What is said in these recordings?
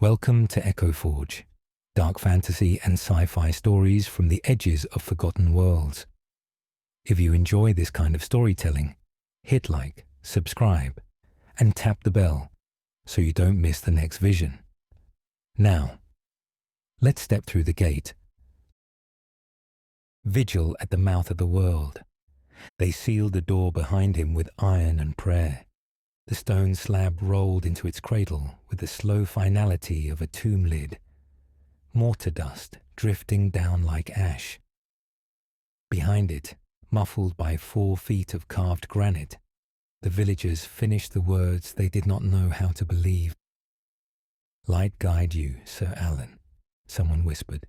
Welcome to Echo Forge, dark fantasy and sci-fi stories from the edges of forgotten worlds. If you enjoy this kind of storytelling, hit like, subscribe, and tap the bell so you don't miss the next vision. Now, let's step through the gate. Vigil at the mouth of the world. They sealed the door behind him with iron and prayer. The stone slab rolled into its cradle with the slow finality of a tomb lid, mortar dust drifting down like ash. Behind it, muffled by 4 feet of carved granite, the villagers finished the words they did not know how to believe. "Light guide you, Ser Alen," someone whispered.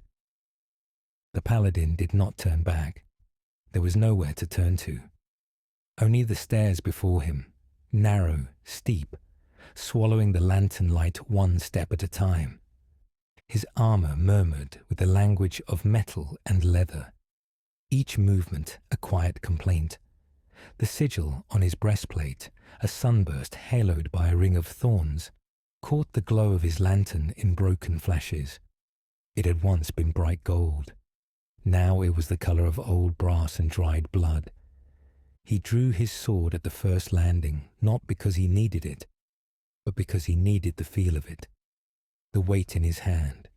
The paladin did not turn back. There was nowhere to turn to. Only the stairs before him, narrow, steep, swallowing the lantern light one step at a time. His armor murmured with the language of metal and leather, each movement a quiet complaint. The sigil on his breastplate, a sunburst haloed by a ring of thorns, caught the glow of his lantern in broken flashes. It had once been bright gold. Now it was the color of old brass and dried blood. He drew his sword at the first landing, not because he needed it, but because he needed the feel of it, the weight in his hand,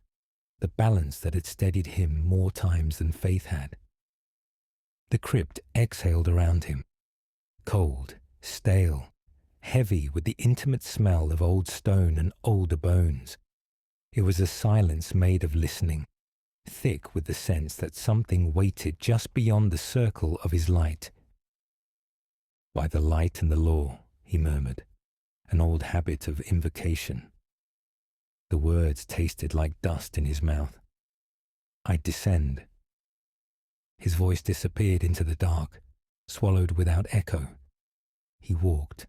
the balance that had steadied him more times than faith had. The crypt exhaled around him, cold, stale, heavy with the intimate smell of old stone and older bones. It was a silence made of listening, thick with the sense that something waited just beyond the circle of his light. "By the light and the law," he murmured, an old habit of invocation. The words tasted like dust in his mouth. "I descend." His voice disappeared into the dark, swallowed without echo. He walked.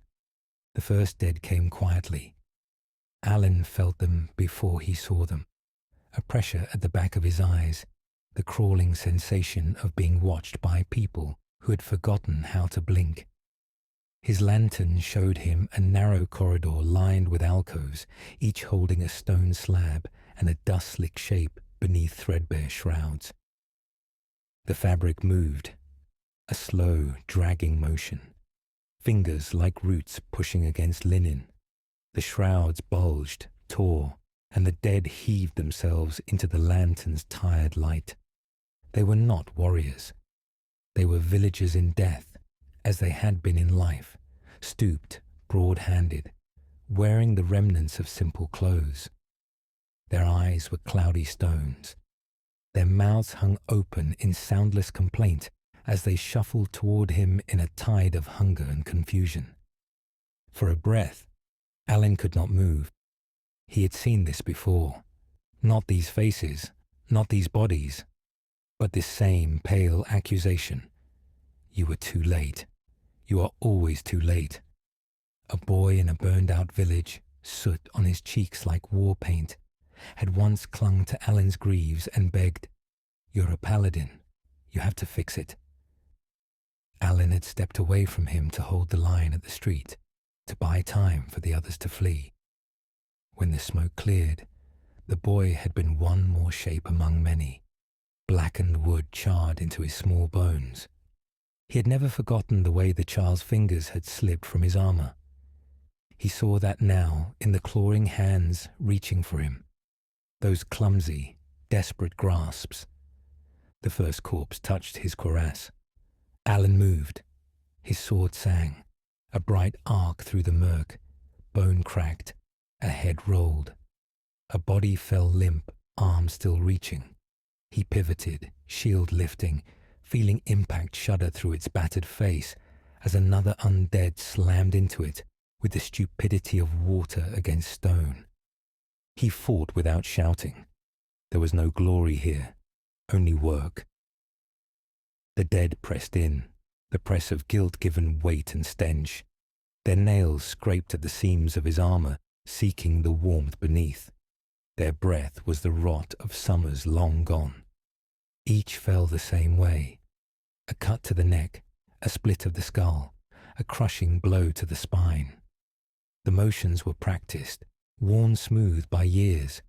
The first dead came quietly. Alen felt them before he saw them, a pressure at the back of his eyes, the crawling sensation of being watched by people who had forgotten how to blink. His lantern showed him a narrow corridor lined with alcoves, each holding a stone slab and a dust-slick shape beneath threadbare shrouds. The fabric moved, a slow, dragging motion, fingers like roots pushing against linen. The shrouds bulged, tore, and the dead heaved themselves into the lantern's tired light. They were not warriors. They were villagers in death, as they had been in life, stooped, broad-handed, wearing the remnants of simple clothes. Their eyes were cloudy stones. Their mouths hung open in soundless complaint as they shuffled toward him in a tide of hunger and confusion. For a breath, Alen could not move. He had seen this before. Not these faces, not these bodies, but this same pale accusation. "You were too late. You are always too late." A boy in a burned-out village, soot on his cheeks like war paint, had once clung to Alen's greaves and begged, "You're a paladin. You have to fix it." Alen had stepped away from him to hold the line at the street, to buy time for the others to flee. When the smoke cleared, the boy had been one more shape among many. Blackened wood charred into his small bones. He had never forgotten the way the child's fingers had slipped from his armor. He saw that now in the clawing hands reaching for him, those clumsy, desperate grasps. The first corpse touched his cuirass. Alen moved. His sword sang, a bright arc through the murk, bone cracked, a head rolled. A body fell limp, arm still reaching. He pivoted, shield lifting, feeling impact shudder through its battered face as another undead slammed into it with the stupidity of water against stone. He fought without shouting. There was no glory here, only work. The dead pressed in, the press of guilt-given weight and stench. Their nails scraped at the seams of his armor, seeking the warmth beneath. Their breath was the rot of summers long gone. Each fell the same way. A cut to the neck, a split of the skull, a crushing blow to the spine. The motions were practiced, worn smooth by years,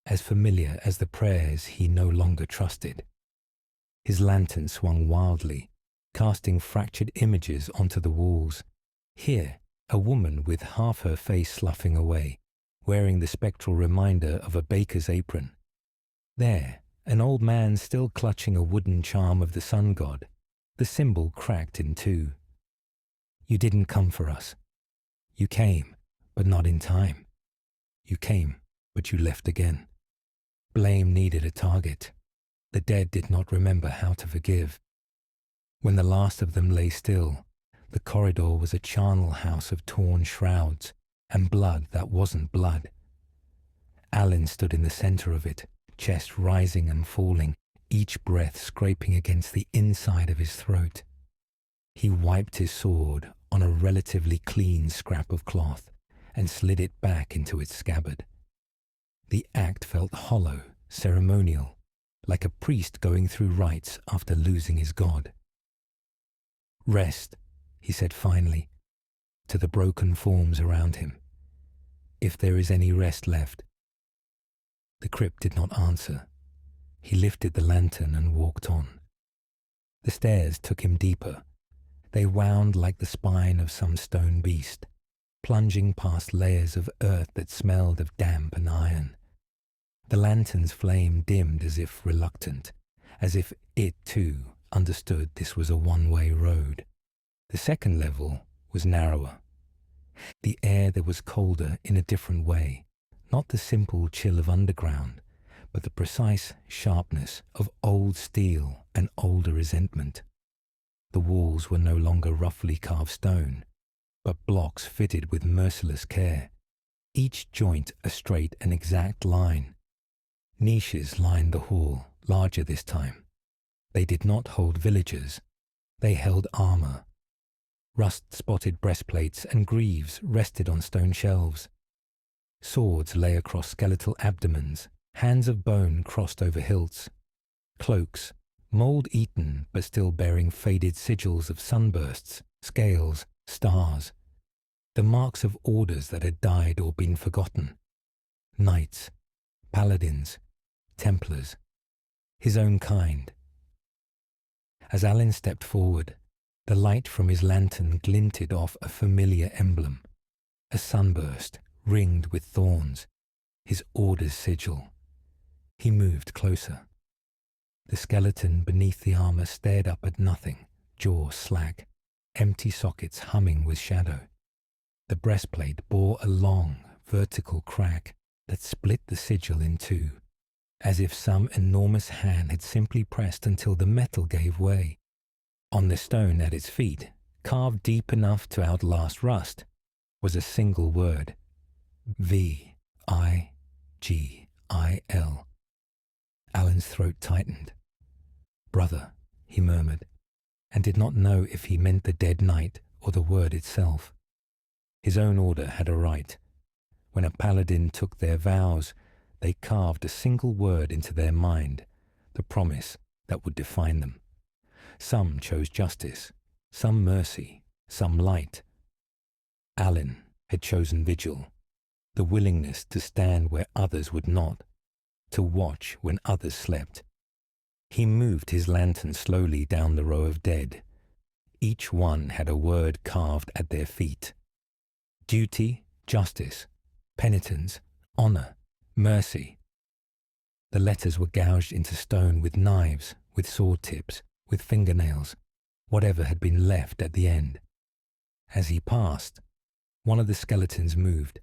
as familiar as the prayers he no longer trusted. His lantern swung wildly, casting fractured images onto the walls. Here, a woman with half her face sloughing away, wearing the spectral reminder of a baker's apron. There, an old man still clutching a wooden charm of the sun god, the symbol cracked in two. You didn't come for us. You came, but not in time. You came, but you left again. Blame needed a target. The dead did not remember how to forgive. When the last of them lay still, the corridor was a charnel house of torn shrouds and blood that wasn't blood. Alen stood in the center of it, chest rising and falling, each breath scraping against the inside of his throat. He wiped his sword on a relatively clean scrap of cloth and slid it back into its scabbard. The act felt hollow, ceremonial, like a priest going through rites after losing his god. Rest, he said finally, to the broken forms around him. If there is any rest left. The crypt did not answer. He lifted the lantern and walked on. The stairs took him deeper. They wound like the spine of some stone beast, plunging past layers of earth that smelled of damp and iron. The lantern's flame dimmed as if reluctant, as if it too understood this was a one-way road. The second level was narrower. The air there was colder in a different way, not the simple chill of underground, but the precise sharpness of old steel and older resentment. The walls were no longer roughly carved stone, but blocks fitted with merciless care, each joint a straight and exact line. Niches lined the hall, larger this time. They did not hold villagers. They held armor. Rust-spotted breastplates and greaves rested on stone shelves. Swords lay across skeletal abdomens, hands of bone crossed over hilts. Cloaks, mold-eaten but still bearing faded sigils of sunbursts, scales, stars. The marks of orders that had died or been forgotten. Knights, paladins, Templars, his own kind. As Alen stepped forward, the light from his lantern glinted off a familiar emblem, a sunburst ringed with thorns, his order's sigil. He moved closer. The skeleton beneath the armor stared up at nothing, jaw slack, empty sockets humming with shadow. The breastplate bore a long, vertical crack that split the sigil in two, as if some enormous hand had simply pressed until the metal gave way. On the stone at its feet, carved deep enough to outlast rust, was a single word: Vigil. Alan's throat tightened. Brother, he murmured, and did not know if he meant the dead knight or the word itself. His own order had a right. When a paladin took their vows, they carved a single word into their mind, the promise that would define them. Some chose justice, some mercy, some light. Alen had chosen vigil, the willingness to stand where others would not, to watch when others slept. He moved his lantern slowly down the row of dead. Each one had a word carved at their feet. Duty, justice, penitence, honor, mercy. The letters were gouged into stone with knives, with sword tips, with fingernails, whatever had been left at the end. As he passed, one of the skeletons moved.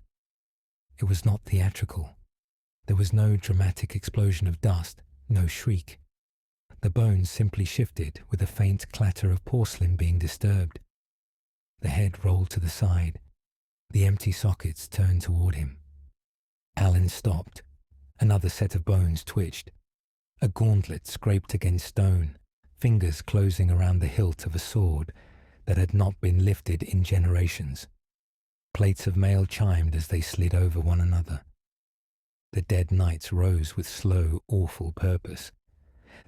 It was not theatrical. There was no dramatic explosion of dust, no shriek. The bones simply shifted with a faint clatter of porcelain being disturbed. The head rolled to the side. The empty sockets turned toward him. Alen stopped. Another set of bones twitched. A gauntlet scraped against stone, fingers closing around the hilt of a sword that had not been lifted in generations. Plates of mail chimed as they slid over one another. The dead knights rose with slow, awful purpose.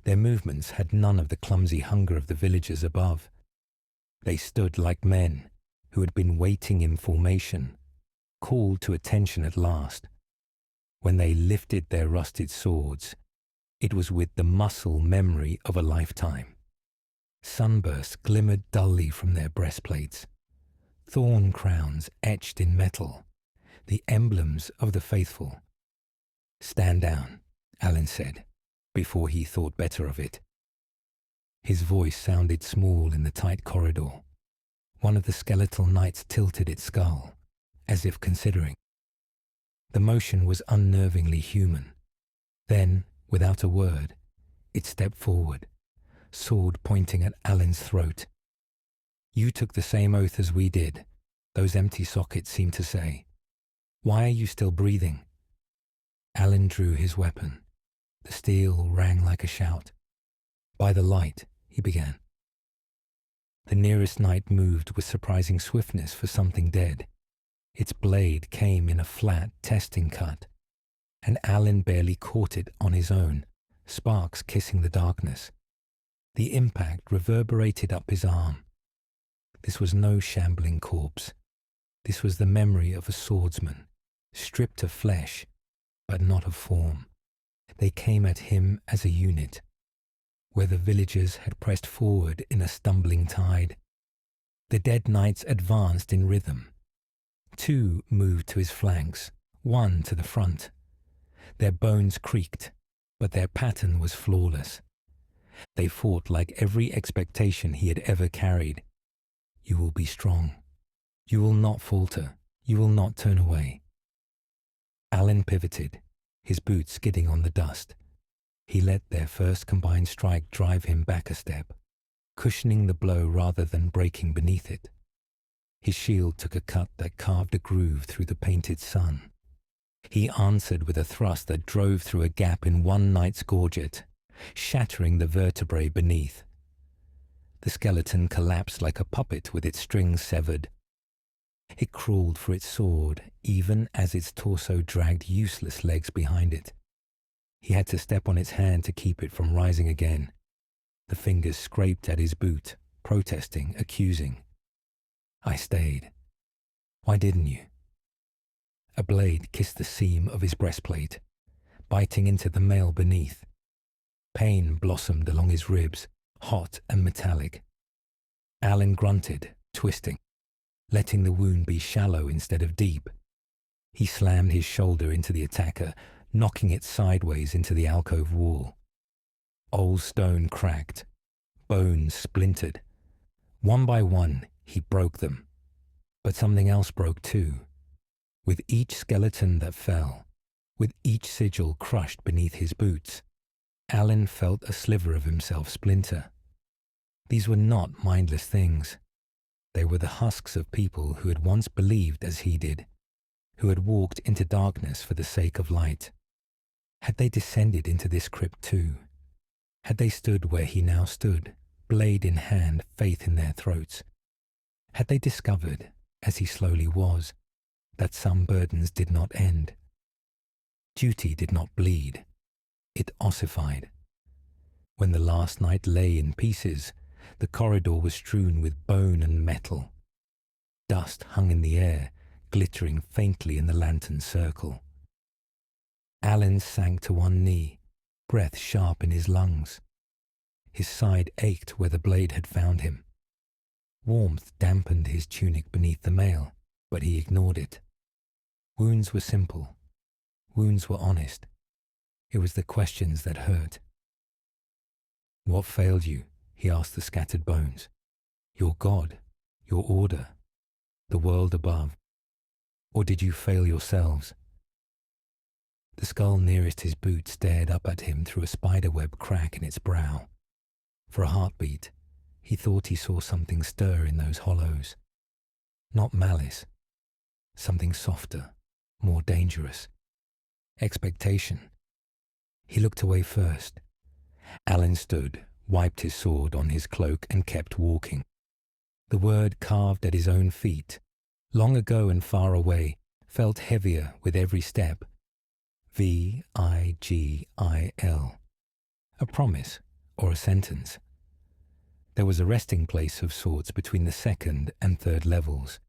Their movements had none of the clumsy hunger of the villagers above. They stood like men who had been waiting in formation, called to attention at last. When they lifted their rusted swords, it was with the muscle memory of a lifetime. Sunbursts glimmered dully from their breastplates. Thorn crowns etched in metal, the emblems of the faithful. "Stand down," Alen said, before he thought better of it. His voice sounded small in the tight corridor. One of the skeletal knights tilted its skull, as if considering. The motion was unnervingly human. Then, without a word, it stepped forward, sword pointing at Alan's throat. "You took the same oath as we did," those empty sockets seemed to say. "Why are you still breathing?" Alen drew his weapon. The steel rang like a shout. "By the light," he began. The nearest knight moved with surprising swiftness for something dead. Its blade came in a flat, testing cut, and Alen barely caught it on his own, sparks kissing the darkness. The impact reverberated up his arm. This was no shambling corpse. This was the memory of a swordsman, stripped of flesh, but not of form. They came at him as a unit, where the villagers had pressed forward in a stumbling tide. The dead knights advanced in rhythm. 2 moved to his flanks, 1 to the front. Their bones creaked, but their pattern was flawless. They fought like every expectation he had ever carried. "You will be strong. You will not falter. You will not turn away." Alen pivoted, his boots skidding on the dust. He let their first combined strike drive him back a step, cushioning the blow rather than breaking beneath it. His shield took a cut that carved a groove through the painted sun. He answered with a thrust that drove through a gap in one knight's gorget, shattering the vertebrae beneath. The skeleton collapsed like a puppet with its strings severed. It crawled for its sword, even as its torso dragged useless legs behind it. He had to step on its hand to keep it from rising again. The fingers scraped at his boot, protesting, accusing. I stayed. "Why didn't you?" A blade kissed the seam of his breastplate, biting into the mail beneath. Pain blossomed along his ribs, hot and metallic. Alen grunted, twisting, letting the wound be shallow instead of deep. He slammed his shoulder into the attacker, knocking it sideways into the alcove wall. Old stone cracked, bones splintered. One by one, he broke them. But something else broke too. With each skeleton that fell, with each sigil crushed beneath his boots, Alen felt a sliver of himself splinter. These were not mindless things. They were the husks of people who had once believed as he did, who had walked into darkness for the sake of light. Had they descended into this crypt too? Had they stood where he now stood, blade in hand, faith in their throats? Had they discovered, as he slowly was, that some burdens did not end? Duty did not bleed. It ossified. When the last night lay in pieces, the corridor was strewn with bone and metal. Dust hung in the air, glittering faintly in the lantern's circle. Alen sank to one knee, breath sharp in his lungs. His side ached where the blade had found him. Warmth dampened his tunic beneath the mail, but he ignored it. Wounds were simple. Wounds were honest. It was the questions that hurt. "What failed you?" he asked the scattered bones. "Your God, your order, the world above? Or did you fail yourselves?" The skull nearest his boot stared up at him through a spiderweb crack in its brow. For a heartbeat, he thought he saw something stir in those hollows. Not malice. Something softer, more dangerous. Expectation. He looked away first. Alen stood, wiped his sword on his cloak and kept walking. The word carved at his own feet, long ago and far away, felt heavier with every step. Vigil. A promise or a sentence. There was a resting place of sorts between the second and third levels.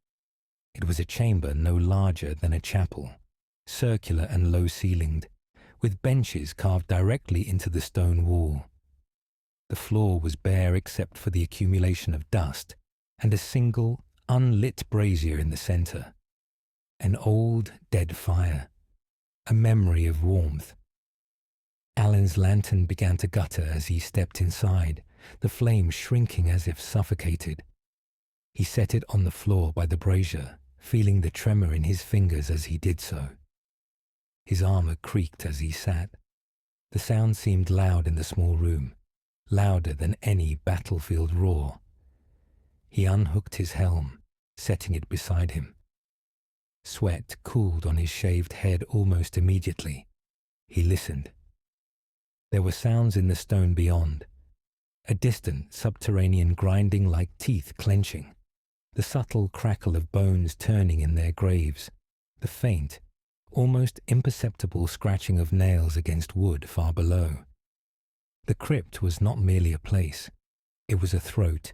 It was a chamber no larger than a chapel, circular and low-ceilinged, with benches carved directly into the stone wall. The floor was bare except for the accumulation of dust and a single, unlit brazier in the centre. An old, dead fire, a memory of warmth. Alan's lantern began to gutter as he stepped inside, the flame shrinking as if suffocated. He set it on the floor by the brazier, feeling the tremor in his fingers as he did so. His armor creaked as he sat. The sound seemed loud in the small room, louder than any battlefield roar. He unhooked his helm, setting it beside him. Sweat cooled on his shaved head almost immediately. He listened. There were sounds in the stone beyond, a distant subterranean grinding like teeth clenching, the subtle crackle of bones turning in their graves, the faint, almost imperceptible scratching of nails against wood far below. The crypt was not merely a place, it was a throat,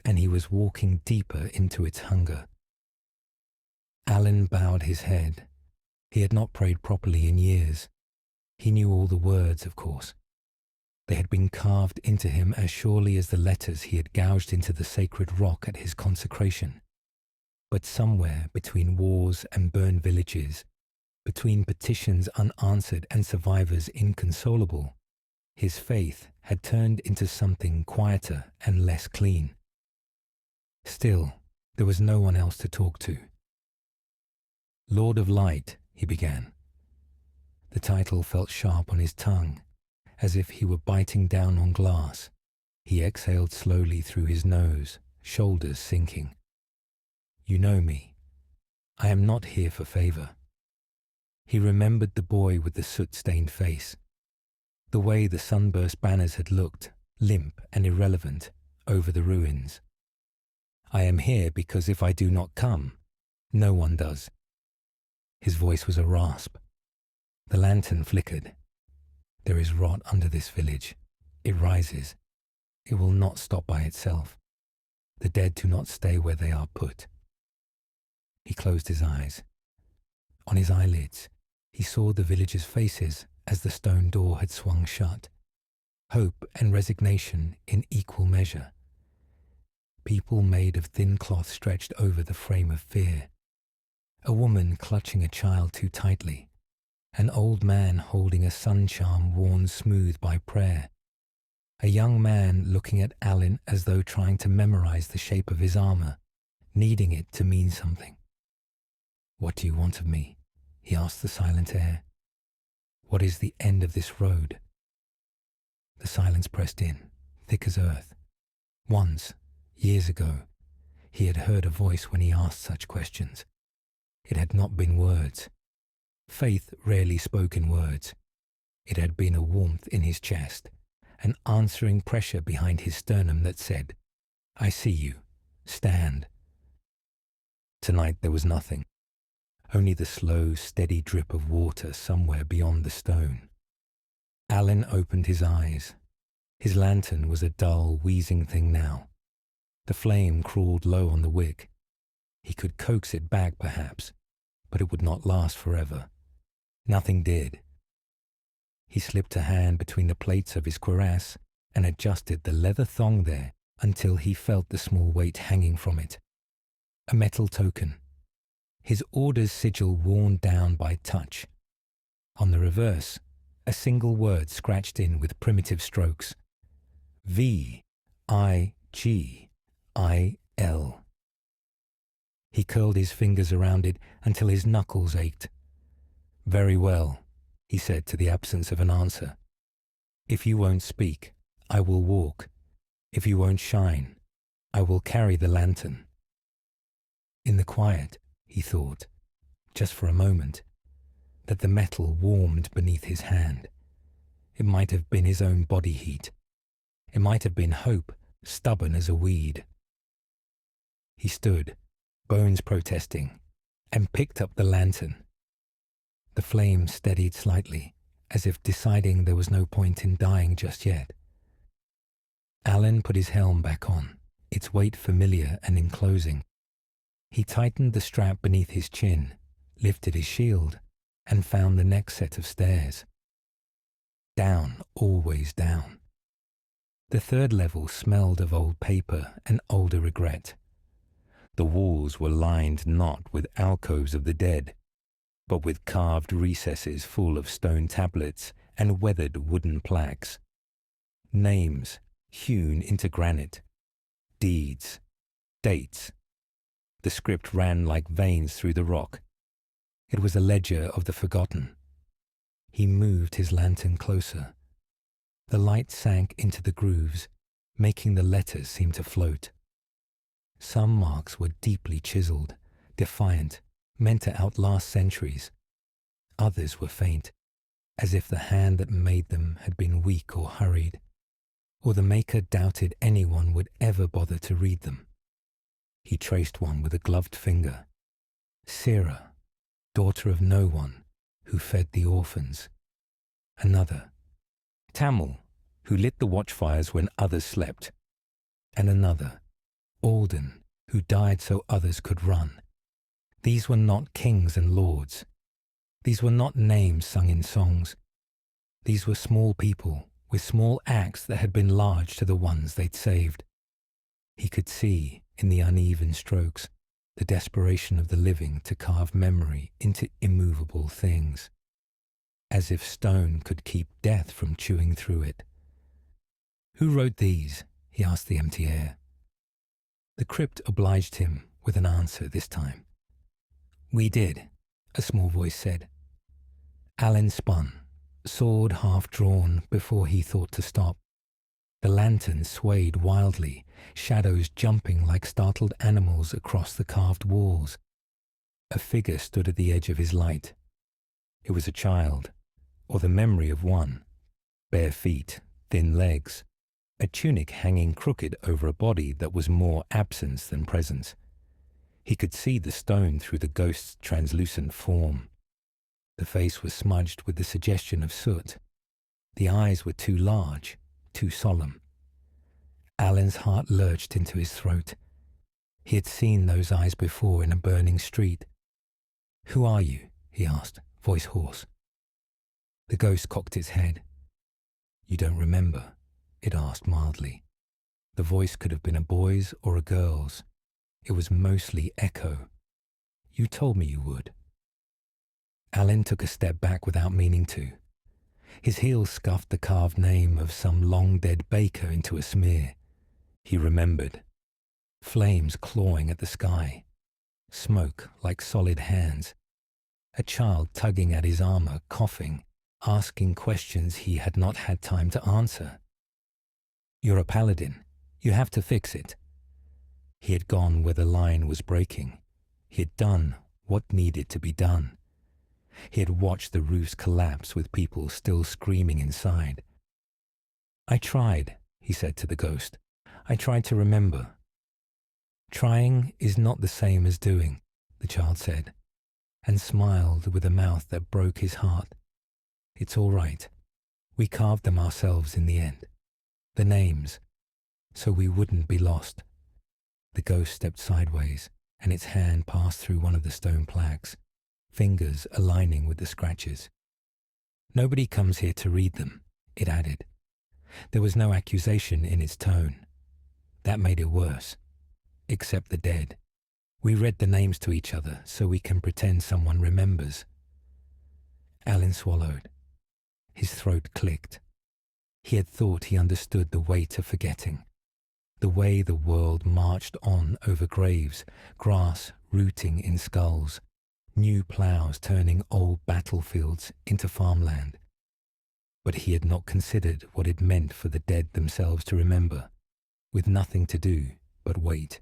and he was walking deeper into its hunger. Alan bowed his head. He had not prayed properly in years. He knew all the words, of course. They had been carved into him as surely as the letters he had gouged into the sacred rock at his consecration. But somewhere between wars and burned villages, between petitions unanswered and survivors inconsolable, his faith had turned into something quieter and less clean. Still, there was no one else to talk to. Lord of Light, he began. The title felt sharp on his tongue, as if he were biting down on glass. He exhaled slowly through his nose, shoulders sinking. You know me. I am not here for favor. He remembered the boy with the soot-stained face, the way the sunburst banners had looked, limp and irrelevant, over the ruins. I am here because if I do not come, no one does. His voice was a rasp. The lantern flickered. There is rot under this village. It rises. It will not stop by itself. The dead do not stay where they are put. He closed his eyes. On his eyelids, he saw the villagers' faces as the stone door had swung shut. Hope and resignation in equal measure. People made of thin cloth stretched over the frame of fear. A woman clutching a child too tightly. An old man holding a sun charm worn smooth by prayer. A young man looking at Alan as though trying to memorize the shape of his armor, needing it to mean something. What do you want of me? He asked the silent air. What is the end of this road? The silence pressed in, thick as earth. Once, years ago, he had heard a voice when he asked such questions. It had not been words. Faith rarely spoke in words. It had been a warmth in his chest, an answering pressure behind his sternum that said, I see you. Stand. Tonight there was nothing. Only the slow, steady drip of water somewhere beyond the stone. Alan opened his eyes. His lantern was a dull, wheezing thing now. The flame crawled low on the wick. He could coax it back, perhaps, but it would not last forever. Nothing did. He slipped a hand between the plates of his cuirass and adjusted the leather thong there until he felt the small weight hanging from it. A metal token. His order's sigil worn down by touch. On the reverse, a single word scratched in with primitive strokes. V-I-G-I-L. He curled his fingers around it until his knuckles ached. Very well, he said to the absence of an answer. If you won't speak, I will walk. If you won't shine, I will carry the lantern. In the quiet, he thought, just for a moment, that the metal warmed beneath his hand. It might have been his own body heat. It might have been hope, stubborn as a weed. He stood, bones protesting, and picked up the lantern. The flame steadied slightly, as if deciding there was no point in dying just yet. Alan put his helm back on, its weight familiar and enclosing. He tightened the strap beneath his chin, lifted his shield, and found the next set of stairs. Down, always down. The third level smelled of old paper and older regret. The walls were lined not with alcoves of the dead, but with carved recesses full of stone tablets and weathered wooden plaques. Names hewn into granite, deeds, dates. The script ran like veins through the rock. It was a ledger of the forgotten. He moved his lantern closer. The light sank into the grooves, making the letters seem to float. Some marks were deeply chiseled, defiant, meant to outlast centuries. Others were faint, as if the hand that made them had been weak or hurried, or the maker doubted anyone would ever bother to read them. He traced one with a gloved finger. Sarah, daughter of no one, who fed the orphans. Another, Tamil, who lit the watchfires when others slept. And another, Alden, who died so others could run. These were not kings and lords. These were not names sung in songs. These were small people with small acts that had been large to the ones they'd saved. He could see, in the uneven strokes, the desperation of the living to carve memory into immovable things, as if stone could keep death from chewing through it. "Who wrote these?" he asked the empty air. The crypt obliged him with an answer this time. "We did," a small voice said. Alen spun, sword half drawn before he thought to stop. The lantern swayed wildly, shadows jumping like startled animals across the carved walls. A figure stood at the edge of his light. It was a child, or the memory of one. Bare feet, thin legs, a tunic hanging crooked over a body that was more absence than presence. He could see the stone through the ghost's translucent form. The face was smudged with the suggestion of soot. The eyes were too large, too solemn. Alan's heart lurched into his throat. He had seen those eyes before in a burning street. "Who are you?" he asked, voice hoarse. The ghost cocked its head. "You don't remember?" it asked mildly. The voice could have been a boy's or a girl's. It was mostly echo. "You told me you would." Alan took a step back without meaning to. His heel scuffed the carved name of some long-dead baker into a smear. He remembered. Flames clawing at the sky. Smoke like solid hands. A child tugging at his armor, coughing, asking questions he had not had time to answer. "You're a paladin. You have to fix it." He had gone where the line was breaking. He had done what needed to be done. He had watched the roofs collapse with people still screaming inside. "I tried," he said to the ghost. "I tried to remember." "Trying is not the same as doing," the child said, and smiled with a mouth that broke his heart. "It's all right. We carved them ourselves in the end. The names, so we wouldn't be lost." The ghost stepped sideways, and its hand passed through one of the stone plaques, fingers aligning with the scratches. "Nobody comes here to read them," it added. There was no accusation in its tone. That made it worse. "Except the dead. We read the names to each other so we can pretend someone remembers." Alan swallowed. His throat clicked. He had thought he understood the weight of forgetting, the way the world marched on over graves, grass rooting in skulls, new ploughs turning old battlefields into farmland. But he had not considered what it meant for the dead themselves to remember, with nothing to do but wait.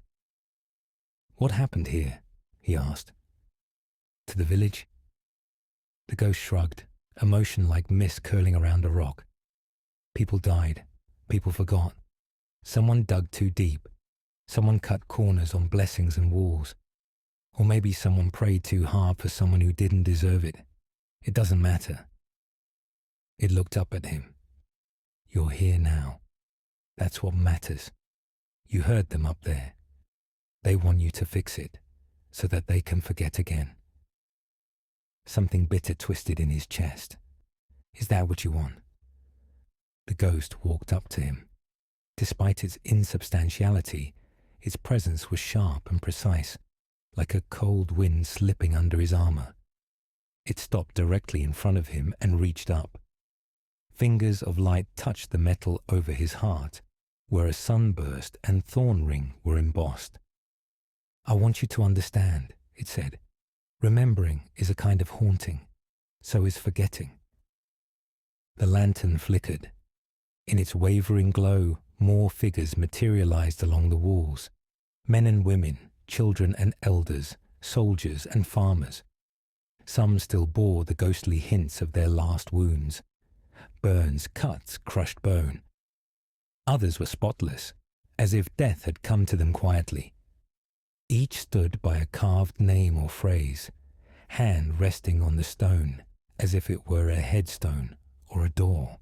"What happened here?" he asked. "To the village?" The ghost shrugged, emotion like mist curling around a rock. People died. People forgot. Someone dug too deep. Someone cut corners on blessings and walls. Or maybe someone prayed too hard for someone who didn't deserve it. It doesn't matter. It looked up at him. "You're here now. That's what matters. You heard them up there. They want you to fix it. so that they can forget again. Something bitter twisted in his chest. Is that what you want? The ghost walked up to him. Despite its insubstantiality, its presence was sharp and precise, like a cold wind slipping under his armor. It stopped directly in front of him and reached up. Fingers of light touched the metal over his heart, where a sunburst and thorn ring were embossed. I want you to understand, it said. Remembering is a kind of haunting. So is forgetting. The lantern flickered. In its wavering glow, more figures materialized along the walls. Men and women, children and elders, soldiers and farmers. Some still bore the ghostly hints of their last wounds. Burns, cuts, crushed bone. Others were spotless, as if death had come to them quietly. Each stood by a carved name or phrase, hand resting on the stone, as if it were a headstone or a door.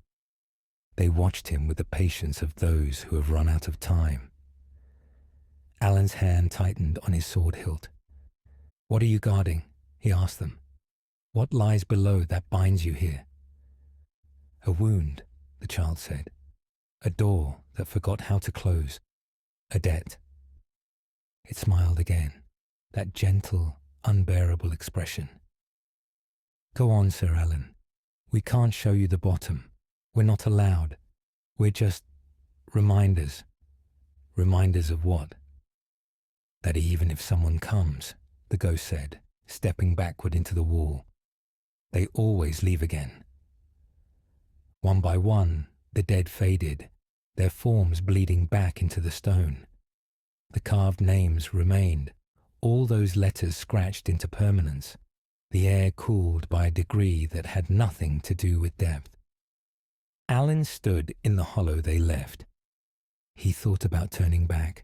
They watched him with the patience of those who have run out of time. Alan's hand tightened on his sword hilt. What are you guarding? He asked them. What lies below that binds you here? A wound, the child said. A door that forgot how to close. A debt. It smiled again, that gentle, unbearable expression. Go on, Ser Alen. We can't show you the bottom. We're not allowed. We're just reminders. Reminders of what? That even if someone comes, the ghost said, stepping backward into the wall, they always leave again. One by one, the dead faded, their forms bleeding back into the stone. The carved names remained, all those letters scratched into permanence, the air cooled by a degree that had nothing to do with depth. Alan stood in the hollow they left. He thought about turning back.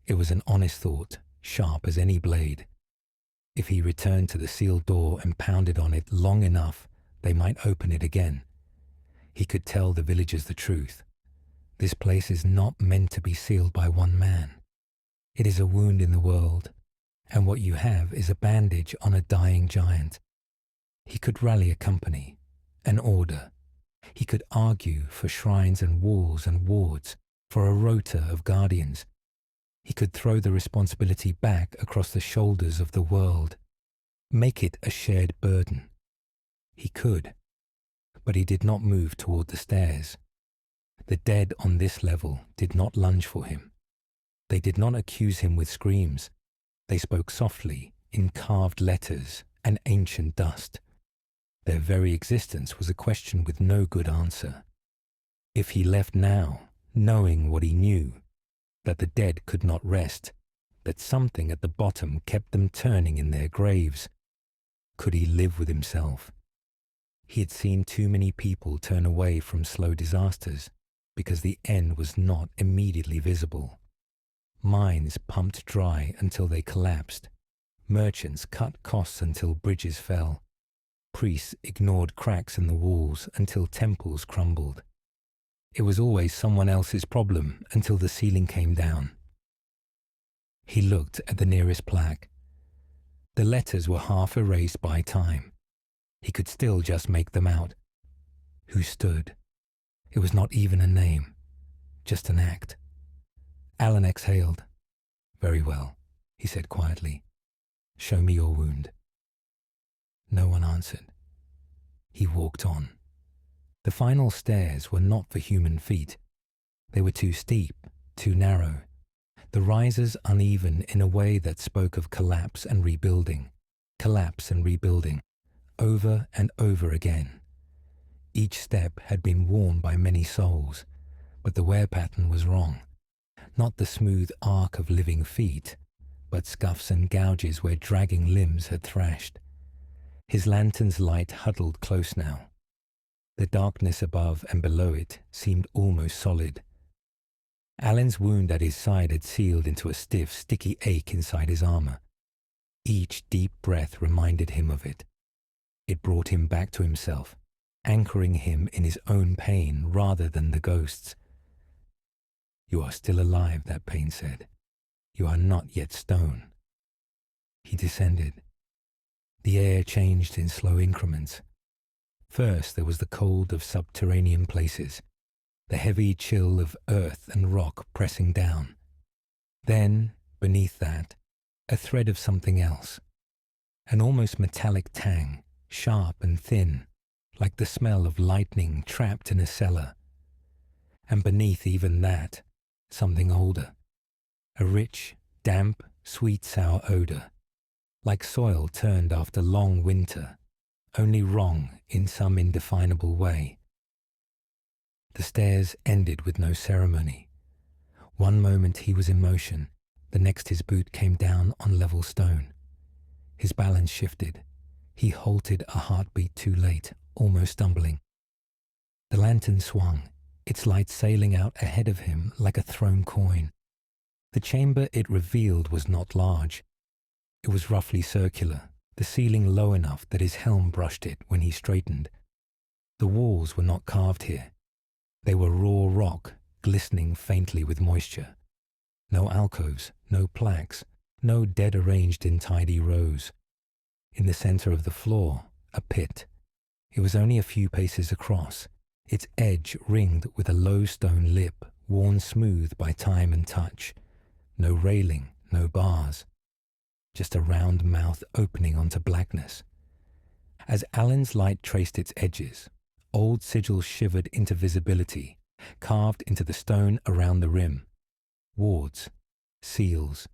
It was an honest thought, sharp as any blade. If he returned to the sealed door and pounded on it long enough, they might open it again. He could tell the villagers the truth. This place is not meant to be sealed by one man. It is a wound in the world, and what you have is a bandage on a dying giant. He could rally a company, an order. He could argue for shrines and walls and wards, for a rota of guardians. He could throw the responsibility back across the shoulders of the world, make it a shared burden. He could, but he did not move toward the stairs. The dead on this level did not lunge for him. They did not accuse him with screams. They spoke softly, in carved letters and ancient dust. Their very existence was a question with no good answer. If he left now, knowing what he knew, that the dead could not rest, that something at the bottom kept them turning in their graves, could he live with himself? He had seen too many people turn away from slow disasters because the end was not immediately visible. Mines pumped dry until they collapsed. Merchants cut costs until bridges fell. Priests ignored cracks in the walls until temples crumbled. It was always someone else's problem until the ceiling came down. He looked at the nearest plaque. The letters were half erased by time. He could still just make them out. Who stood? It was not even a name, just an act. Alan exhaled. Very well, he said quietly. Show me your wound. No one answered. He walked on. The final stairs were not for human feet. They were too steep, too narrow. The rises uneven in a way that spoke of collapse and rebuilding, over and over again. Each step had been worn by many souls, but the wear pattern was wrong. Not the smooth arc of living feet, but scuffs and gouges where dragging limbs had thrashed. His lantern's light huddled close now. The darkness above and below it seemed almost solid. Alan's wound at his side had sealed into a stiff, sticky ache inside his armor. Each deep breath reminded him of it. It brought him back to himself, anchoring him in his own pain rather than the ghost's. You are still alive, that pain said. You are not yet stone. He descended. The air changed in slow increments. First there was the cold of subterranean places, the heavy chill of earth and rock pressing down. Then, beneath that, a thread of something else, an almost metallic tang, sharp and thin, like the smell of lightning trapped in a cellar. And beneath even that, something older, a rich, damp, sweet-sour odor, like soil turned after long winter, only wrong in some indefinable way. The stairs ended with no ceremony. One moment he was in motion, the next his boot came down on level stone. His balance shifted. He halted a heartbeat too late, almost stumbling. The lantern swung, its light sailing out ahead of him like a thrown coin. The chamber it revealed was not large. It was roughly circular, the ceiling low enough that his helm brushed it when he straightened. The walls were not carved here. They were raw rock, glistening faintly with moisture. No alcoves, no plaques, no dead arranged in tidy rows. In the center of the floor, a pit. It was only a few paces across, its edge ringed with a low stone lip, worn smooth by time and touch. No railing, no bars. Just a round mouth opening onto blackness. As Alan's light traced its edges, old sigils shivered into visibility, carved into the stone around the rim. Wards, seals.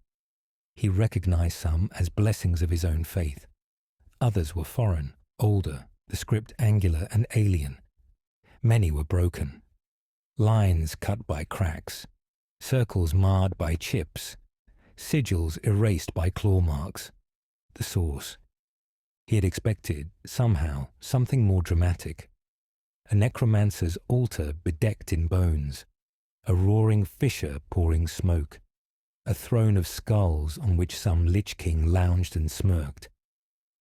He recognized some as blessings of his own faith. Others were foreign, older, the script angular and alien. Many were broken. Lines cut by cracks, circles marred by chips, sigils erased by claw marks. The source. He had expected, somehow, something more dramatic. A necromancer's altar bedecked in bones, a roaring fissure pouring smoke, a throne of skulls on which some lich king lounged and smirked.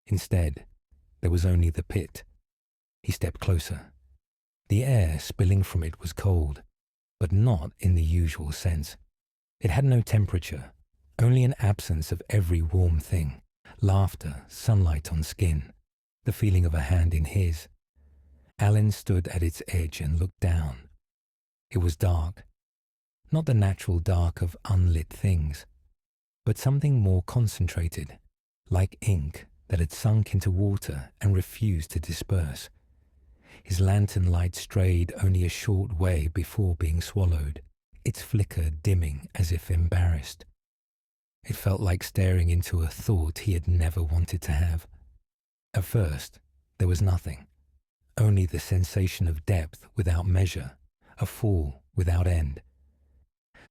Instead, there was only the pit. He stepped closer. The air spilling from it was cold, but not in the usual sense. It had no temperature, only an absence of every warm thing, laughter, sunlight on skin, the feeling of a hand in his. Alan stood at its edge and looked down. It was dark, not the natural dark of unlit things, but something more concentrated, like ink that had sunk into water and refused to disperse. His lantern light strayed only a short way before being swallowed, its flicker dimming as if embarrassed. It felt like staring into a thought he had never wanted to have. At first, there was nothing, only the sensation of depth without measure, a fall without end.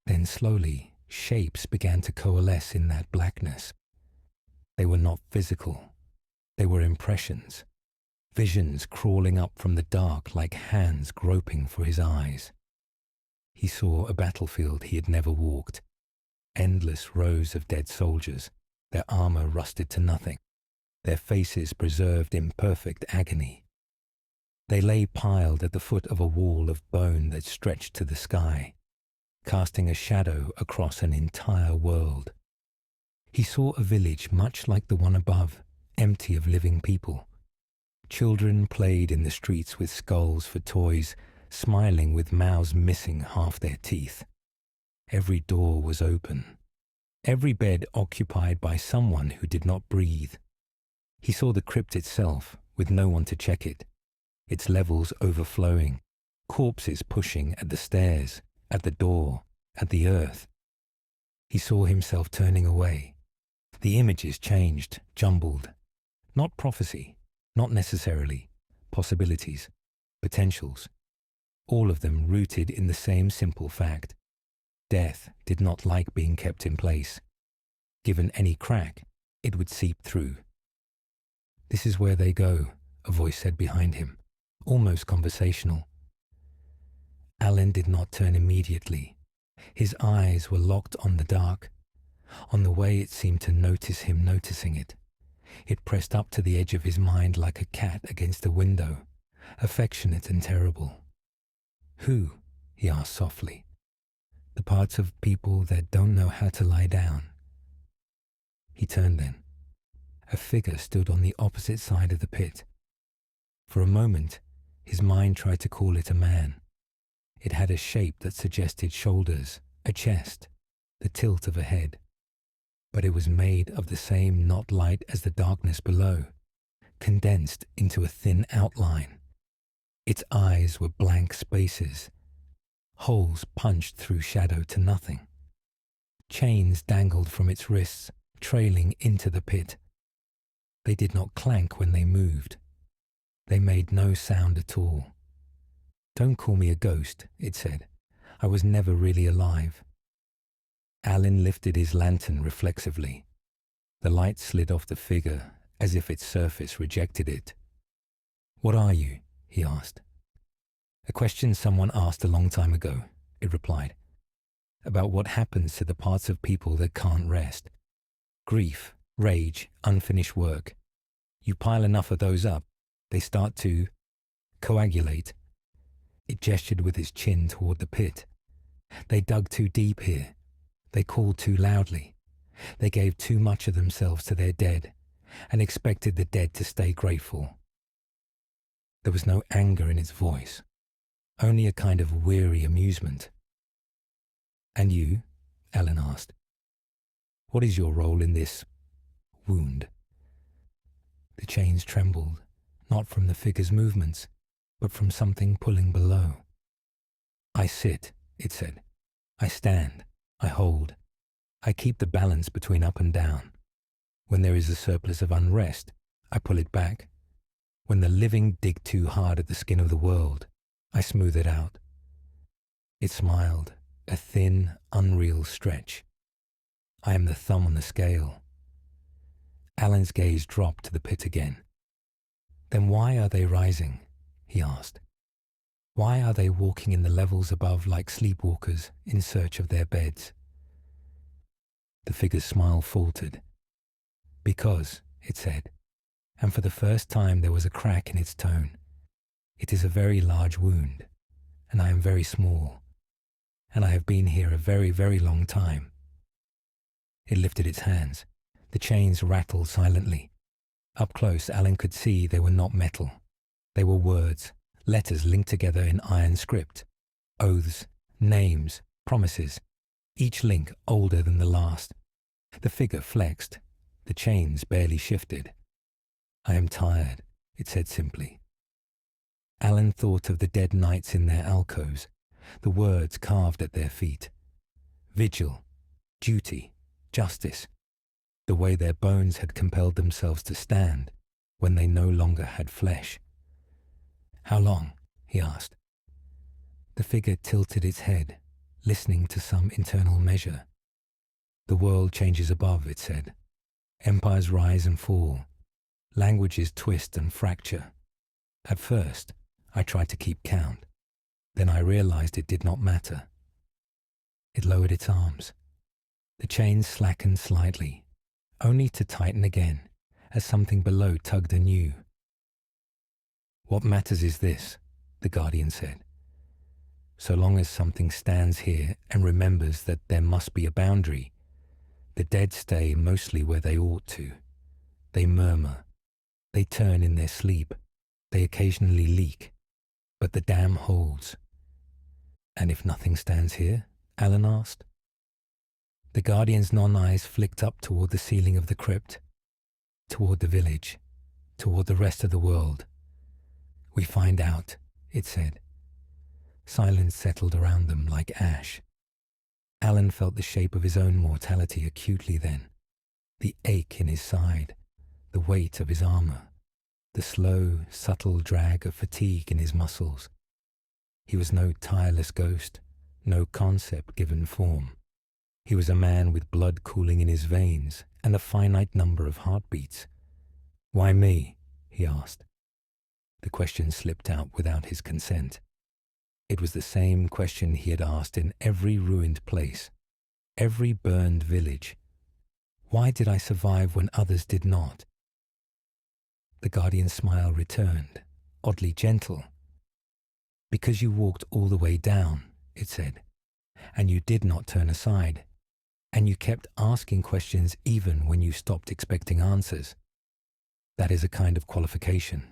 Then slowly, shapes began to coalesce in that blackness. They were not physical. They were impressions, visions crawling up from the dark like hands groping for his eyes. He saw a battlefield he had never walked, endless rows of dead soldiers, their armor rusted to nothing, their faces preserved in perfect agony. They lay piled at the foot of a wall of bone that stretched to the sky, casting a shadow across an entire world. He saw a village much like the one above, empty of living people. Children played in the streets with skulls for toys, smiling with mouths missing half their teeth. Every door was open, every bed occupied by someone who did not breathe. He saw the crypt itself, with no one to check it, its levels overflowing, corpses pushing at the stairs, at the door, at the earth. He saw himself turning away. The images changed, jumbled. Not prophecy, not necessarily. Possibilities, potentials. All of them rooted in the same simple fact. Death did not like being kept in place. Given any crack, it would seep through. "This is where they go," a voice said behind him, almost conversational. Alan did not turn immediately. His eyes were locked on the dark, on the way it seemed to notice him noticing it. It pressed up to the edge of his mind like a cat against a window, affectionate and terrible. "Who?" he asked softly. "The parts of people that don't know how to lie down." He turned then. A figure stood on the opposite side of the pit. For a moment, his mind tried to call it a man. It had a shape that suggested shoulders, a chest, the tilt of a head. But it was made of the same not light as the darkness below, condensed into a thin outline. Its eyes were blank spaces, holes punched through shadow to nothing. Chains dangled from its wrists, trailing into the pit. They did not clank when they moved. They made no sound at all. "Don't call me a ghost," it said. "I was never really alive." Alen lifted his lantern reflexively. The light slid off the figure as if its surface rejected it. "What are you?" he asked. "A question someone asked a long time ago," it replied. "About what happens to the parts of people that can't rest. Grief, rage, unfinished work. You pile enough of those up, they start to coagulate." It gestured with its chin toward the pit. "They dug too deep here. They called too loudly. They gave too much of themselves to their dead and expected the dead to stay grateful." There was no anger in its voice, only a kind of weary amusement. "And you?" Alen asked. "What is your role in this wound?" The chains trembled, not from the figure's movements, but from something pulling below. "I sit," it said. "I stand. I hold. I keep the balance between up and down. When there is a surplus of unrest, I pull it back. When the living dig too hard at the skin of the world, I smooth it out." It smiled, a thin, unreal stretch. "I am the thumb on the scale." Alan's gaze dropped to the pit again. "Then why are they rising?" he asked. "Why are they walking in the levels above like sleepwalkers in search of their beds?" The figure's smile faltered. "Because," it said, and for the first time there was a crack in its tone, "it is a very large wound, and I am very small, and I have been here a very, very long time." It lifted its hands. The chains rattled silently. Up close, Alen could see they were not metal. They were words, letters linked together in iron script, oaths, names, promises, each link older than the last. The figure flexed. The chains barely shifted. "I am tired," it said simply. Alen thought of the dead knights in their alcoves, the words carved at their feet. Vigil, duty, justice, the way their bones had compelled themselves to stand when they no longer had flesh. "How long?" he asked. The figure tilted its head, listening to some internal measure. "The world changes above," it said. "Empires rise and fall. Languages twist and fracture. At first, I tried to keep count. Then I realized it did not matter." It lowered its arms. The chains slackened slightly, only to tighten again as something below tugged anew. "What matters is this," the Guardian said. "So long as something stands here and remembers that there must be a boundary, the dead stay mostly where they ought to. They murmur. They turn in their sleep. They occasionally leak. But the dam holds." "And if nothing stands here?" Alen asked. The Guardian's non-eyes flicked up toward the ceiling of the crypt, toward the village, toward the rest of the world. "We find out," it said. Silence settled around them like ash. Alen felt the shape of his own mortality acutely then, the ache in his side, the weight of his armor, the slow, subtle drag of fatigue in his muscles. He was no tireless ghost, no concept given form. He was a man with blood cooling in his veins and a finite number of heartbeats. "Why me?" he asked. The question slipped out without his consent. It was the same question he had asked in every ruined place, every burned village. "Why did I survive when others did not?" The Guardian's smile returned, oddly gentle. "Because you walked all the way down," it said, "and you did not turn aside, and you kept asking questions even when you stopped expecting answers. That is a kind of qualification.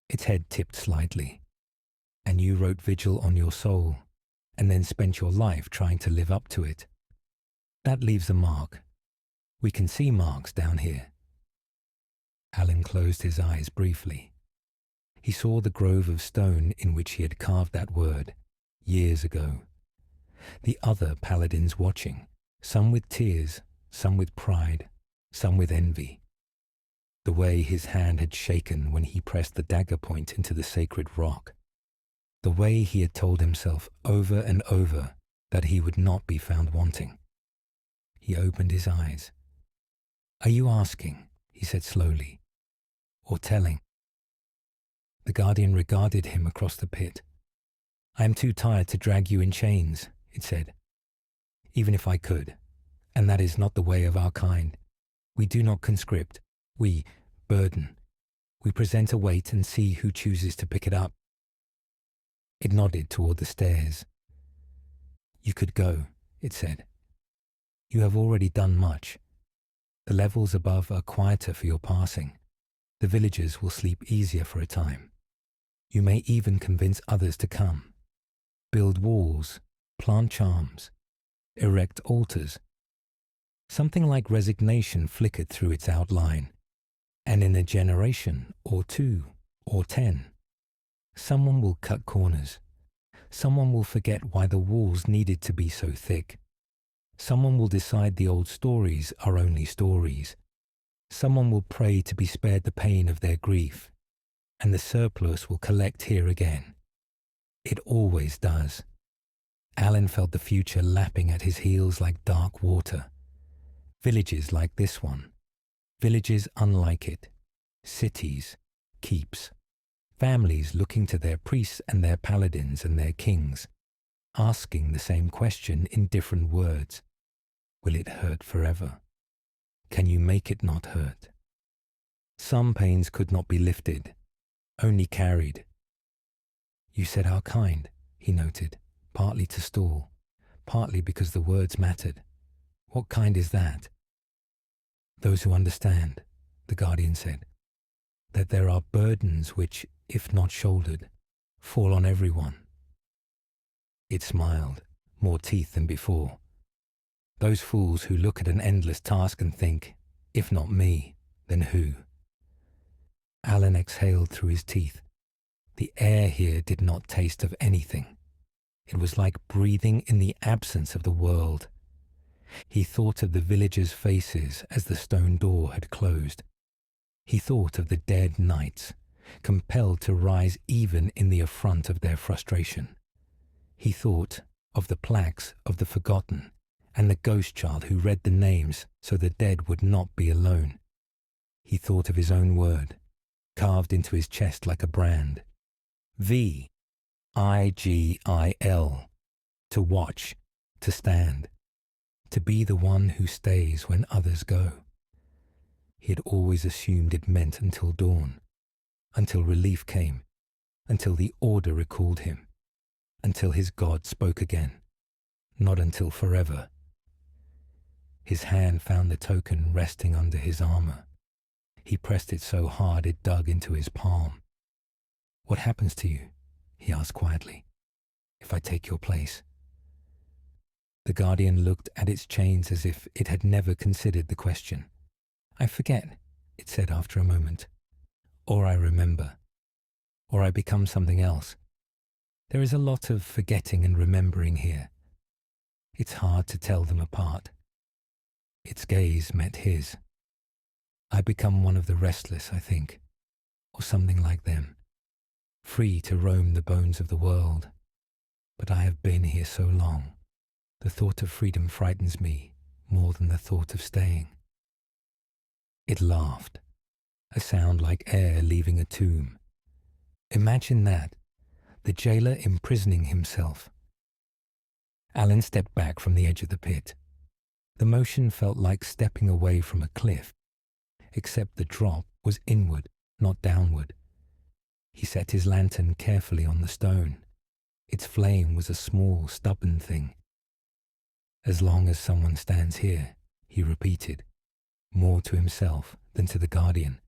Its head tipped slightly. And you wrote Vigil on your soul, and then spent your life trying to live up to it. That leaves a mark. We can see marks down here. Alen closed his eyes briefly. He saw the grove of stone in which he had carved that word years ago. The other paladins watching, some with tears, some with pride, some with envy. The way his hand had shaken when he pressed the dagger point into the sacred rock. The way he had told himself over and over that he would not be found wanting. He opened his eyes. "Are you asking?" he said slowly. "Or telling?" The guardian regarded him across the pit. "I am too tired to drag you in chains," it said. "Even if I could, and that is not the way of our kind. We do not conscript. We burden. We present a weight and see who chooses to pick it up." It nodded toward the stairs. "You could go," it said. "You have already done much. The levels above are quieter for your passing. The villagers will sleep easier for a time. You may even convince others to come. Build walls, plant charms, erect altars." Something like resignation flickered through its outline, and in a generation, or 2, or 10, someone will cut corners. Someone will forget why the walls needed to be so thick. Someone will decide the old stories are only stories. Someone will pray to be spared the pain of their grief, and the surplus will collect here again. It always does. Alen felt the future lapping at his heels like dark water. Villages like this one. Villages unlike it. Cities. Keeps. Families looking to their priests and their paladins and their kings, asking the same question in different words. Will it hurt forever? Can you make it not hurt? Some pains could not be lifted, only carried. "You said our kind," he noted, partly to stall, partly because the words mattered. "What kind is that?" "Those who understand," the guardian said, "that there are burdens which, if not shouldered, fall on everyone." It smiled, more teeth than before. "Those fools who look at an endless task and think, if not me, then who?" Alen exhaled through his teeth. The air here did not taste of anything. It was like breathing in the absence of the world. He thought of the villagers' faces as the stone door had closed. He thought of the dead knights, compelled to rise even in the affront of their frustration. He thought of the plaques of the forgotten and the ghost child who read the names so the dead would not be alone. He thought of his own word, carved into his chest like a brand. Vigil, to watch, to stand, to be the one who stays when others go. He had always assumed it meant until dawn, until relief came, until the order recalled him, until his God spoke again, not until forever. His hand found the token resting under his armor. He pressed it so hard it dug into his palm. "What happens to you?" he asked quietly. "If I take your place?" The guardian looked at its chains as if it had never considered the question. "I forget," it said after a moment. "Or I remember. Or I become something else. There is a lot of forgetting and remembering here. It's hard to tell them apart." Its gaze met his. "I become one of the restless, I think, or something like them, free to roam the bones of the world. But I have been here so long. The thought of freedom frightens me more than the thought of staying." It laughed, a sound like air leaving a tomb. Imagine that, the jailer imprisoning himself. Alen stepped back from the edge of the pit. The motion felt like stepping away from a cliff, except the drop was inward, not downward. He set his lantern carefully on the stone. Its flame was a small, stubborn thing. "As long as someone stands here," he repeated, more to himself than to the guardian.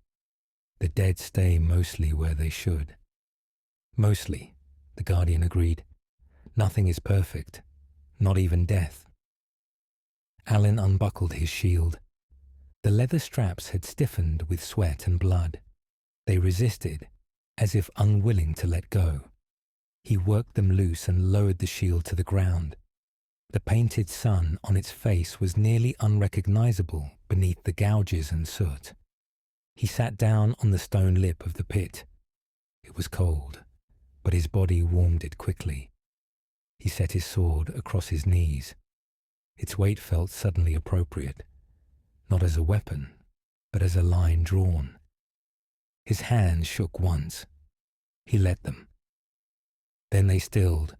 The dead stay mostly where they should. Mostly, the Guardian agreed. Nothing is perfect, not even death. Alen unbuckled his shield. The leather straps had stiffened with sweat and blood. They resisted, as if unwilling to let go. He worked them loose and lowered the shield to the ground. The painted sun on its face was nearly unrecognizable beneath the gouges and soot. He sat down on the stone lip of the pit. It was cold, but his body warmed it quickly. He set his sword across his knees. Its weight felt suddenly appropriate, not as a weapon, but as a line drawn. His hands shook once. He let them. Then they stilled.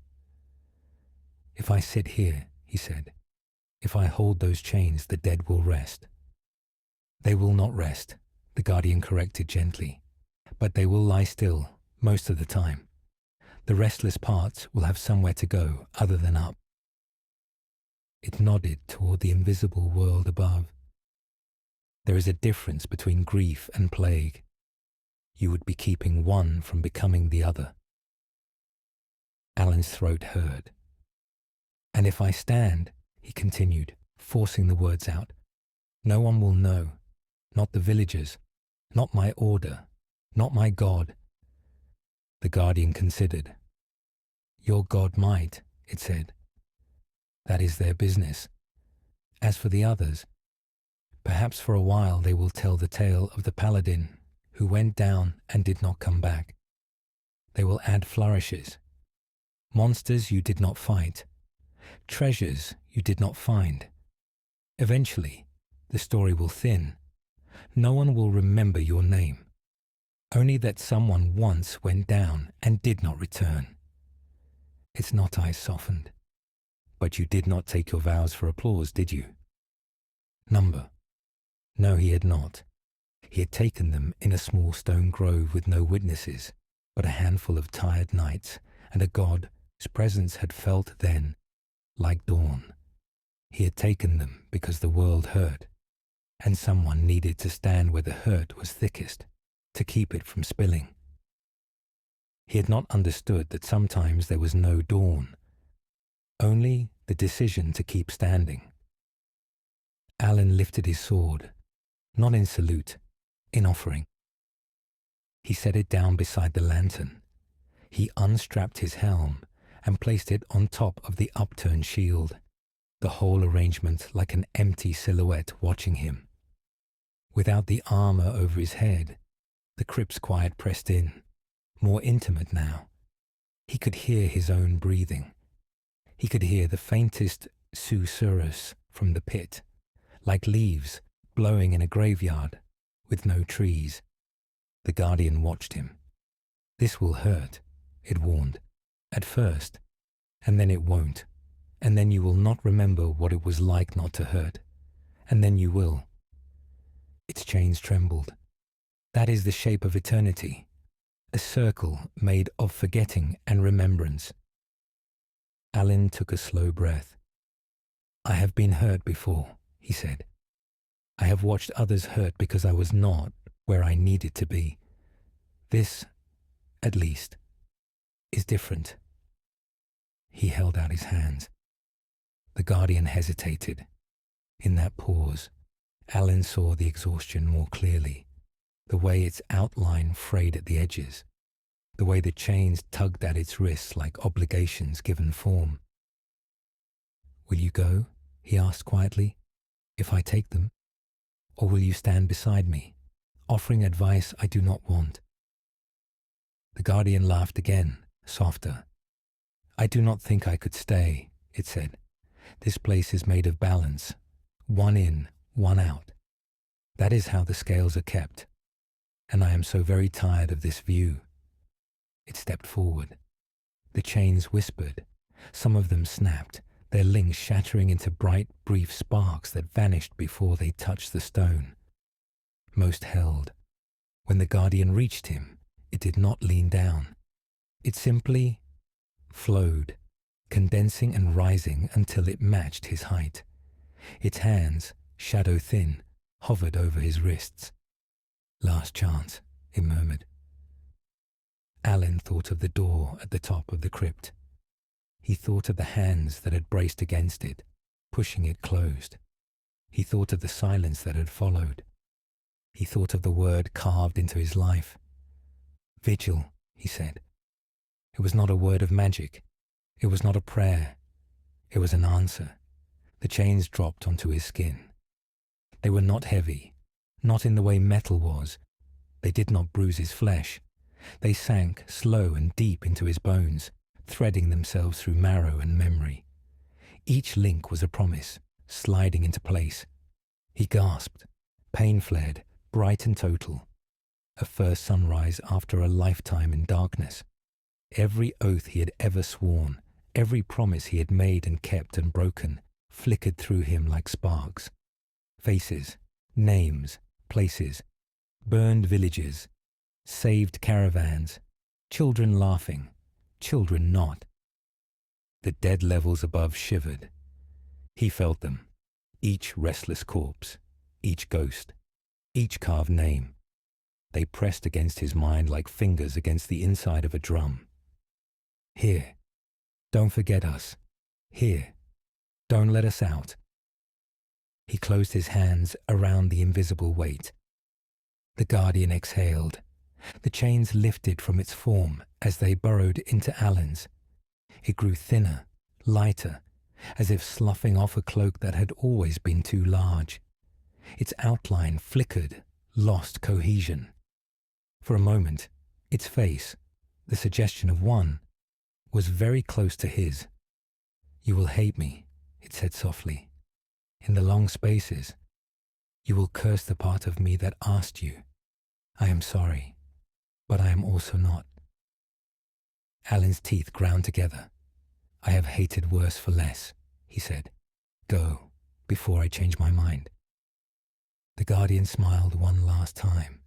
"If I sit here," he said, "if I hold those chains, the dead will rest." "They will not rest," the Guardian corrected gently, "but they will lie still most of the time. The restless parts will have somewhere to go other than up." It nodded toward the invisible world above. "There is a difference between grief and plague. You would be keeping one from becoming the other." Alan's throat hurt. "And if I stand," he continued, forcing the words out, "no one will know, not the villagers, not my order, not my God." The Guardian considered. "Your God might," it said. "That is their business. As for the others, perhaps for a while they will tell the tale of the paladin who went down and did not come back. They will add flourishes. Monsters you did not fight. Treasures you did not find. Eventually, the story will thin. No one will remember your name. Only that someone once went down and did not return." Its knot eyes softened. "But you did not take your vows for applause, did you?" "Number?" No, he had not. He had taken them in a small stone grove with no witnesses, but a handful of tired nights and a God whose presence had felt then like dawn. He had taken them because the world hurt, and someone needed to stand where the hurt was thickest to keep it from spilling. He had not understood that sometimes there was no dawn, only the decision to keep standing. Alen lifted his sword, not in salute, in offering. He set it down beside the lantern. He unstrapped his helm and placed it on top of the upturned shield, the whole arrangement like an empty silhouette watching him. Without the armor over his head, the crypt's quiet pressed in, more intimate now. He could hear his own breathing. He could hear the faintest susurrus from the pit, like leaves blowing in a graveyard with no trees. The Guardian watched him. "This will hurt," it warned, "at first, and then it won't, and then you will not remember what it was like not to hurt, and then you will." Its chains trembled. "That is the shape of eternity, a circle made of forgetting and remembrance." Alen took a slow breath. "I have been hurt before," he said. "I have watched others hurt because I was not where I needed to be. This, at least, is different." He held out his hands. The Guardian hesitated. In that pause, Alen saw the exhaustion more clearly, the way its outline frayed at the edges, the way the chains tugged at its wrists like obligations given form. "Will you go?" he asked quietly. "If I take them? Or will you stand beside me, offering advice I do not want?" The Guardian laughed again, softer. "I do not think I could stay," it said. "This place is made of balance, one in, one out. That is how the scales are kept, and I am so very tired of this view." It stepped forward. The chains whispered. Some of them snapped, their links shattering into bright, brief sparks that vanished before they touched the stone. Most held. When the Guardian reached him, it did not lean down. It simply flowed, condensing and rising until it matched his height. Its hands, shadow thin, hovered over his wrists. "Last chance," it murmured. Alen thought of the door at the top of the crypt. He thought of the hands that had braced against it, pushing it closed. He thought of the silence that had followed. He thought of the word carved into his life. Vigil, he said. It was not a word of magic. It was not a prayer. It was an answer. The chains dropped onto his skin. They were not heavy, not in the way metal was. They did not bruise his flesh. They sank slow and deep into his bones, threading themselves through marrow and memory. Each link was a promise, sliding into place. He gasped. Pain flared, bright and total. A first sunrise after a lifetime in darkness. Every oath he had ever sworn, every promise he had made and kept and broken, flickered through him like sparks. Faces, names, places, burned villages, saved caravans, children laughing, children not. The dead levels above shivered. He felt them, each restless corpse, each ghost, each carved name. They pressed against his mind like fingers against the inside of a drum. Here, don't forget us. Here, don't let us out. He closed his hands around the invisible weight. The guardian exhaled. The chains lifted from its form as they burrowed into Alan's. It grew thinner, lighter, as if sloughing off a cloak that had always been too large. Its outline flickered, lost cohesion. For a moment, its face, the suggestion of one, was very close to his. You will hate me, it said softly. In the long spaces, you will curse the part of me that asked you. I am sorry, but I am also not. Alan's teeth ground together. I have hated worse for less, he said. Go, before I change my mind. The guardian smiled one last time.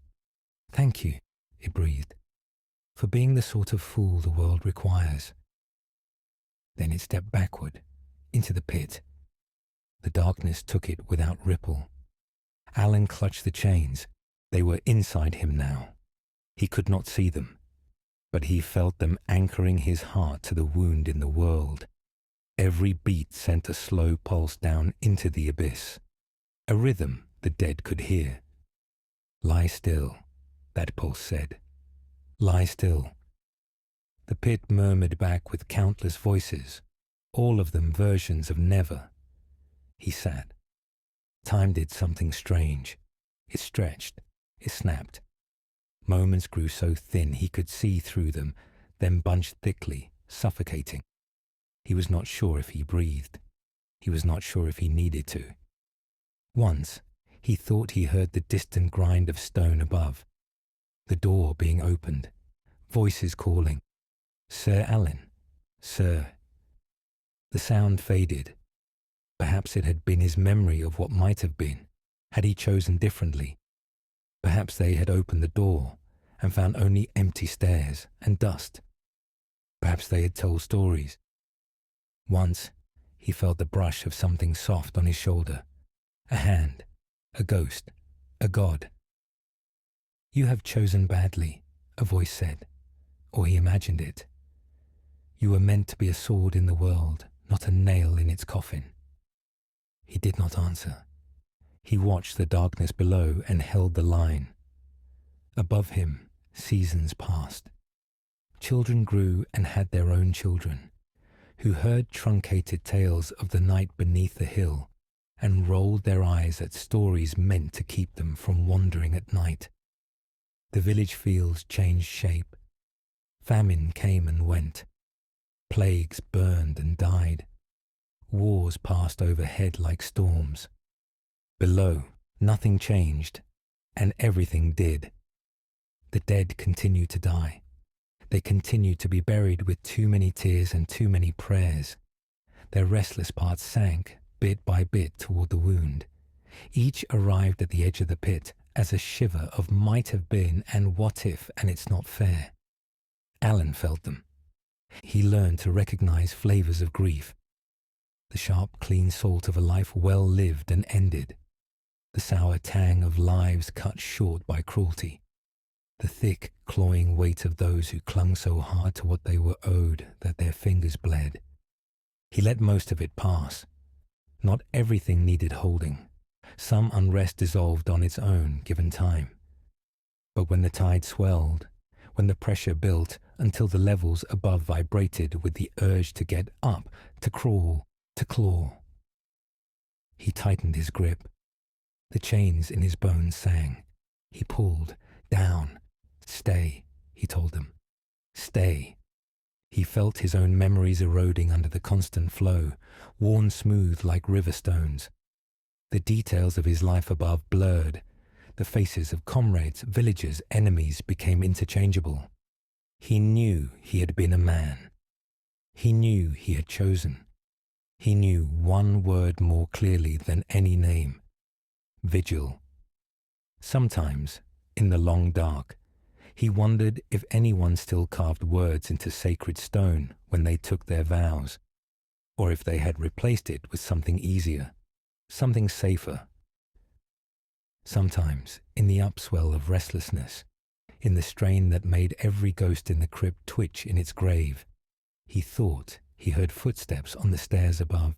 Thank you, it breathed, for being the sort of fool the world requires. Then it stepped backward, into the pit. The darkness took it without ripple. Alen clutched the chains. They were inside him now. He could not see them, but he felt them anchoring his heart to the wound in the world. Every beat sent a slow pulse down into the abyss, a rhythm the dead could hear. Lie still, that pulse said. Lie still. The pit murmured back with countless voices, all of them versions of never. He sat. Time did something strange. It stretched. It snapped. Moments grew so thin he could see through them, then bunched thickly, suffocating. He was not sure if he breathed. He was not sure if he needed to. Once, he thought he heard the distant grind of stone above. The door being opened. Voices calling. Ser Alen. Sir. The sound faded. Perhaps it had been his memory of what might have been, had he chosen differently. Perhaps they had opened the door and found only empty stairs and dust. Perhaps they had told stories. Once, he felt the brush of something soft on his shoulder. A hand, a ghost, a god. You have chosen badly, a voice said, or he imagined it. You were meant to be a sword in the world, not a nail in its coffin. He did not answer. He watched the darkness below and held the line. Above him, seasons passed. Children grew and had their own children, who heard truncated tales of the night beneath the hill and rolled their eyes at stories meant to keep them from wandering at night. The village fields changed shape. Famine came and went. Plagues burned and died. Wars passed overhead like storms. Below, nothing changed, and everything did. The dead continued to die. They continued to be buried with too many tears and too many prayers. Their restless parts sank, bit by bit, toward the wound. Each arrived at the edge of the pit as a shiver of might have been and what if, and it's not fair. Alen felt them. He learned to recognize flavors of grief. The sharp, clean salt of a life well lived and ended. The sour tang of lives cut short by cruelty. the thick, clawing weight of those who clung so hard to what they were owed that their fingers bled. He let most of it pass. Not everything needed holding. Some unrest dissolved on its own, given time. But when the tide swelled, when the pressure built until the levels above vibrated with the urge to get up, to crawl, to claw, he tightened his grip. The chains in his bones sang. He pulled, down. Stay, he told them. Stay. He felt his own memories eroding under the constant flow, worn smooth like river stones. The details of his life above blurred. The faces of comrades, villagers, enemies became interchangeable. He knew he had been a man. He knew he had chosen. He knew one word more clearly than any name. Vigil. Sometimes, in the long dark, he wondered if anyone still carved words into sacred stone when they took their vows, or if they had replaced it with something easier, something safer. Sometimes, in the upswell of restlessness, in the strain that made every ghost in the crypt twitch in its grave, he thought he heard footsteps on the stairs above,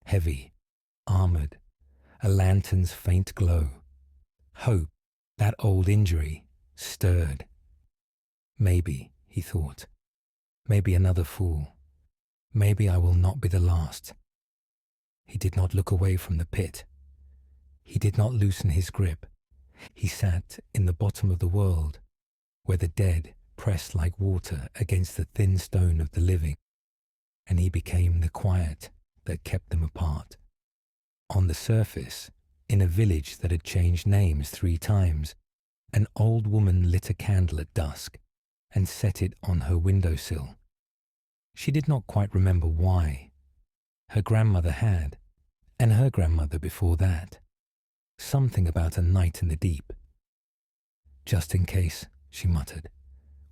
heavy, armored, a lantern's faint glow. Hope, that old injury, stirred. Maybe, he thought, maybe another fool. Maybe I will not be the last. He did not look away from the pit. He did not loosen his grip. He sat in the bottom of the world, where the dead pressed like water against the thin stone of the living, and he became the quiet that kept them apart. On the surface, in a village that had changed names 3 times, an old woman lit a candle at dusk and set it on her windowsill. She did not quite remember why. Her grandmother had, and her grandmother before that. Something about a night in the deep. Just in case, she muttered,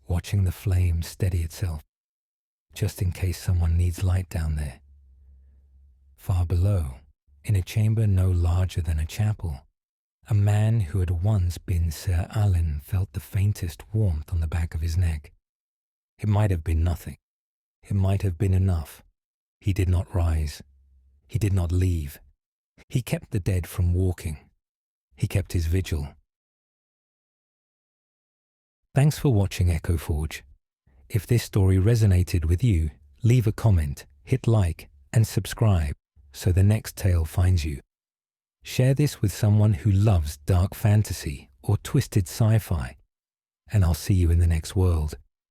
watching the flame steady itself. Just in case someone needs light down there. Far below, in a chamber no larger than a chapel, a man who had once been Ser Alen felt the faintest warmth on the back of his neck. It might have been nothing. It might have been enough. He did not rise. He did not leave. He kept the dead from walking. He kept his vigil. Thanks for watching Echo Forge. If this story resonated with you, leave a comment, hit like, and subscribe so the next tale finds you. Share this with someone who loves dark fantasy or twisted sci-fi, and I'll see you in the next world.